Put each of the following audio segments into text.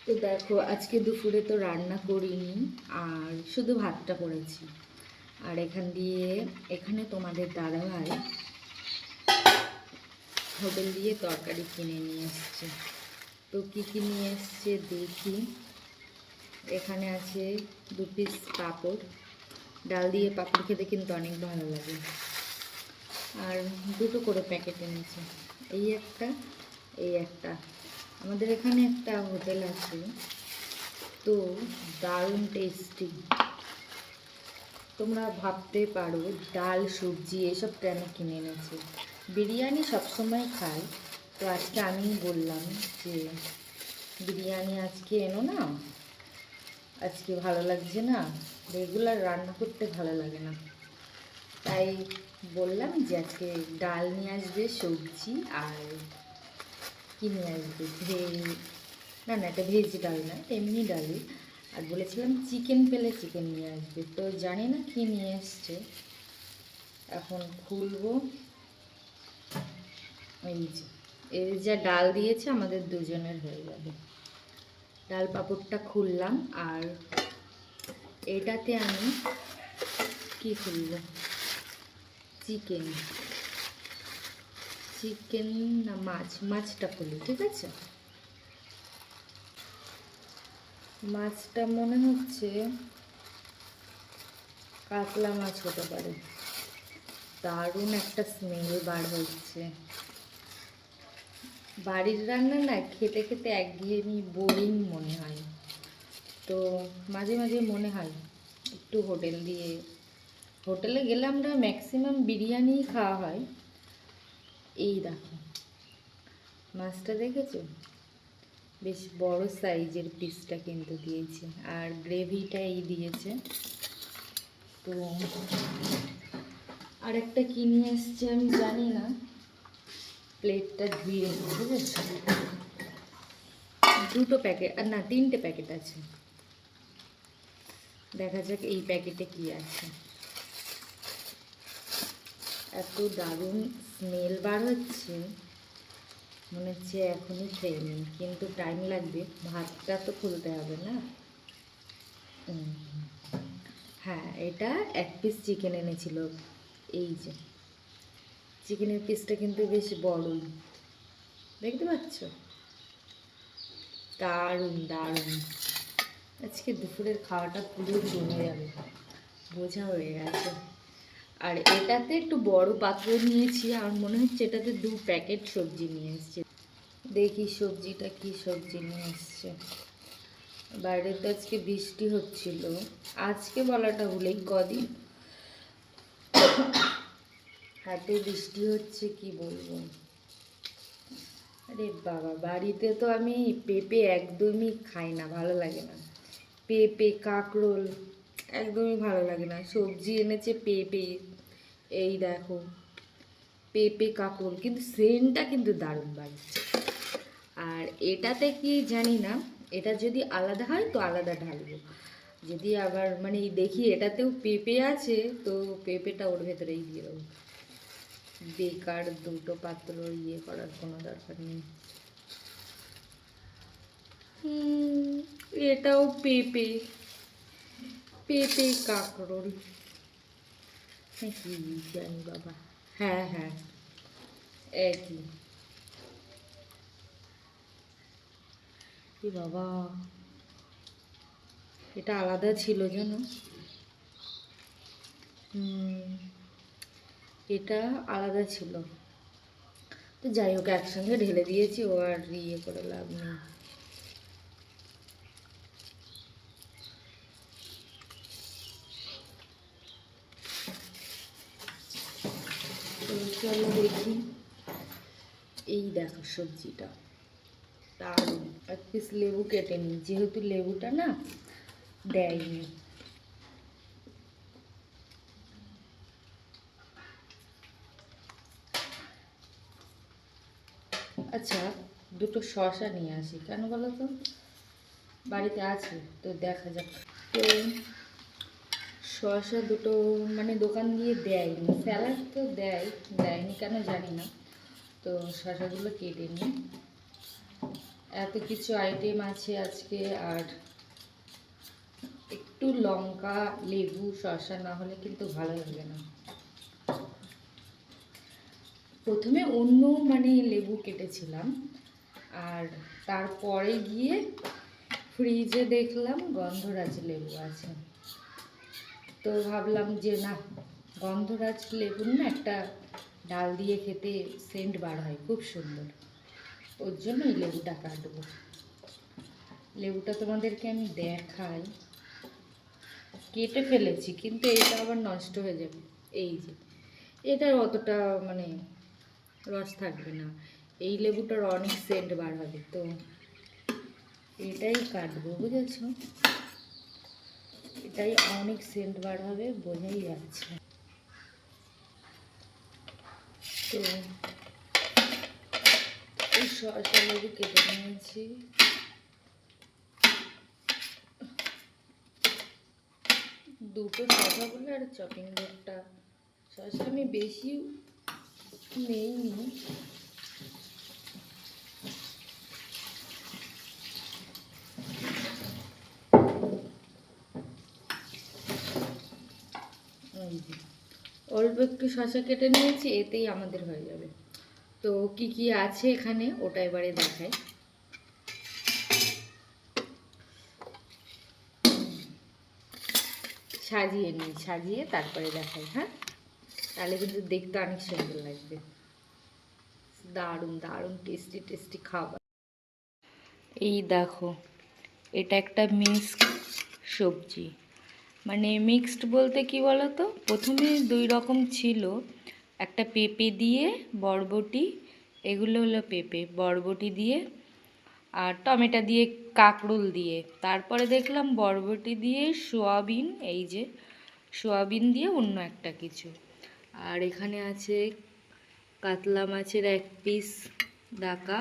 তো দেখো আজকে দুপুরে তো রান্না করিনি, আর শুধু ভাতটা করেছি। আর এখানে তোমাদের দাদাভাই হোটেল দিয়ে তরকারি কিনে নিয়ে এসছে। তো কী কী নিয়ে এসছে দেখি। এখানে আছে 2 পিস পাঁপড়, ডাল দিয়ে পাঁপড় খেতে কিন্তু অনেক ভালো লাগে। আর দুটো করে প্যাকেট এনেছে, এই একটা এই একটা। আমাদের এখানে একটা হোটেল আছে, তো দারুণ টেস্টি। তোমরা ভাবতে পারো ডাল সবজি এসব কেন কিনে এনেছে। বিরিয়ানি সবসময় খাই, তো আজকে আমি বললাম যে বিরিয়ানি আজকে এনো না, আজকে ভালো লাগছে না, রেগুলার রান্না করতে ভালো লাগে না। তাই বললাম যে আজকে ডাল নিয়ে আসবে, সবজি আর কী নিয়ে আসবে, না না এটা ভেজ ডাল না, এমনি ডালই। আর বলেছিলাম চিকেন পেলে চিকেন নিয়ে আসবে, তো জানি না কী নিয়ে এসছে। এখন খুলবো। এই যা ডাল দিয়েছে আমাদের দুজনের হয়ে যাবে। ডাল পাঁপড়টা খুললাম, আর এটাতে আমি কি খুলব, চিকেন চিকেন না মাছটা খুলি, ঠিক আছে। মাছটা মনে হচ্ছে কাতলা মাছ হতে পারে। দারুণ একটা স্মেল বার হচ্ছে। বাড়ির রান্না না খেতে খেতে একঘেয়েমি বোরিং মনে হয়, তো মাঝে মাঝে মনে হয় একটু হোটেলে গেলে আমরা ম্যাক্সিমাম বিরিয়ানিই খাওয়া হয়। এই দেখো মাছটা দেখেছো, বেশ বড় সাইজের পিসটা কিন্তু দিয়েছে, আর গ্রেভিটা এই দিয়েছে। তো আরেকটা কি নিয়ে এসছে আমি জানি না, প্লেটটা ধুয়ে বুঝেছো। 2টো প্যাকেট, আর না 3টে প্যাকেট আছে। দেখা যাক এই প্যাকেটে কি আছে। এত দারুণ স্মেল বার হচ্ছে, মনে হচ্ছে এখনই খেয়ে নিই, কিন্তু টাইম লাগবে, ভাতটা তো খুলতে হবে না। হ্যাঁ, এটা 1 পিস চিকেন এনেছিল। এই যে চিকেনের পিসটা কিন্তু বেশ বড়ই, দেখতে পাচ্ছ। দারুণ দারুণ, আজকে দুপুরের খাওয়াটা পুরো জমে যাবে, বোঝা হয়ে গেছে। আর এটাতে একটু বড় পাত্র নিয়েছি, আর মনে হচ্ছে এটাতে 2 প্যাকেট সবজি নিয়ে এসছে। দেখি সবজিটা কি সবজি নিয়ে এসছে। বাইরে তো আজকে বৃষ্টি হচ্ছিল, আজকে বলাটা ভুলেই, কদিন এত বৃষ্টি হচ্ছে কি বলবো। আরে বাবা, বাড়িতে তো আমি পেঁপে একদমই খাই না, ভালো লাগে না। পেঁপে কাঁকরোল একদমই ভালো লাগে না। সবজি এনেছে পেঁপে, এই দেখো পেঁপে কাঁকরোল, কিন্তু সেন্টটা কিন্তু দারুণ বাজছে। আর এটাতে কি জানি না, এটা যদি আলাদা হয় তো আলাদা ঢালবো, যদি আবার মানে দেখি এটাতেও পেঁপে আছে তো পেঁপেটা ওর ভেতরেই দিয়ে দেবো। বেকার 2টো পাত্র করার কোনো দরকার নেই। এটাও পেঁপে, পেঁপে কাঁকরোল, কি জানি বাবা। হ্যাঁ হ্যাঁ একই। কি বাবা, এটা আলাদা ছিল যেন। এটা আলাদা ছিল, তো যাই হোক একসঙ্গে ঢেলে দিয়েছি, ও আর করে লাভ নেই। চলো দেখি। এই দেখো সবজিটা দারুণ। 1 পিস লেবু কেটে নিই, যেহেতু লেবুটা না দেয়নি। আচ্ছা, 2টো শসা নিয়ে আসি, কেন বলো তো, বাড়িতে আছে তো দেখা যাক। তো শসা 2টো মানে দোকান দিয়ে দেয়নি, স্যালাড তো দেয়নি কেন জানি না। তো শসাগুলো কেটে নিই, এত কিছু আইটেম আছে আজকে। আর একটু লঙ্কা, লেবু, শসা না হলে কিন্তু ভালো লাগে না। প্রথমে অন্য লেবু কেটেছিলাম, আর তারপরে গিয়ে ফ্রিজে দেখলাম গন্ধরাজ লেবু আছে। তো ভাবলাম যে না, গন্ধরাজ লেবুর না একটা ডাল দিয়ে খেতে সেন্ট বার হয়, খুব সুন্দর। ওর জন্য এই লেবুটা কাটবো। লেবুটা তোমাদেরকে আমি দেখাই। কেটে ফেলেছি, কিন্তু এটা আবার নষ্ট হয়ে যাবে। এই যে এটার অতটা রস থাকবে না, এই লেবুটার অনেক সেন্ট বার হবে। তো এটাই কাটবো, বুঝেছ? এটাই অনেক সেন্ট বার হবে, বোঝাই যাচ্ছে। তো এই শসা লেবু কেটে নিয়েছি। দুটো শসা বলে আর চপিং বোর্ডটা। শসা আমি বেশি নেইনি। অল্প একটু শসা কেটে নিয়েছি, এতেই আমাদের হয়ে যাবে। তো কি কি আছে এখানে ওটা এবারে দেখাই। সাজিয়ে নিই, সাজিয়ে তারপরে দেখাই। হ্যাঁ, তাহলে কিন্তু দেখতে অনেক সুন্দর লাগবে। দারুণ দারুণ টেস্টি টেস্টি খাবার। এই দেখো, এটা একটা মিক্সড সবজি। মিক্সড বলতে কি বলো তো, প্রথমে দুই রকম ছিল। একটা পেঁপে দিয়ে বরবটি, এগুলো হলো পেঁপে, বরবটি দিয়ে আর টমেটো দিয়ে, কাঁকরোল দিয়ে। তারপরে দেখলাম বরবটি দিয়ে সোয়াবিন, এই যে সোয়াবিন দিয়ে অন্য একটা কিছু। আর এখানে আছে কাতলা মাছের 1 পিস ডাকা।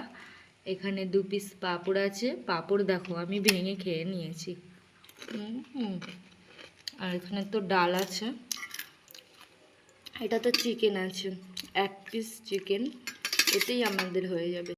এখানে 2 পিস পাঁপড় আছে। পাঁপড় দেখো আমি ভেঙে খেয়ে নিয়েছি। আর এখানে তো ডাল আছে। এটা তো চিকেন আছে, 1 পিস চিকেন, এতেই আমাদের হয়ে যাবে।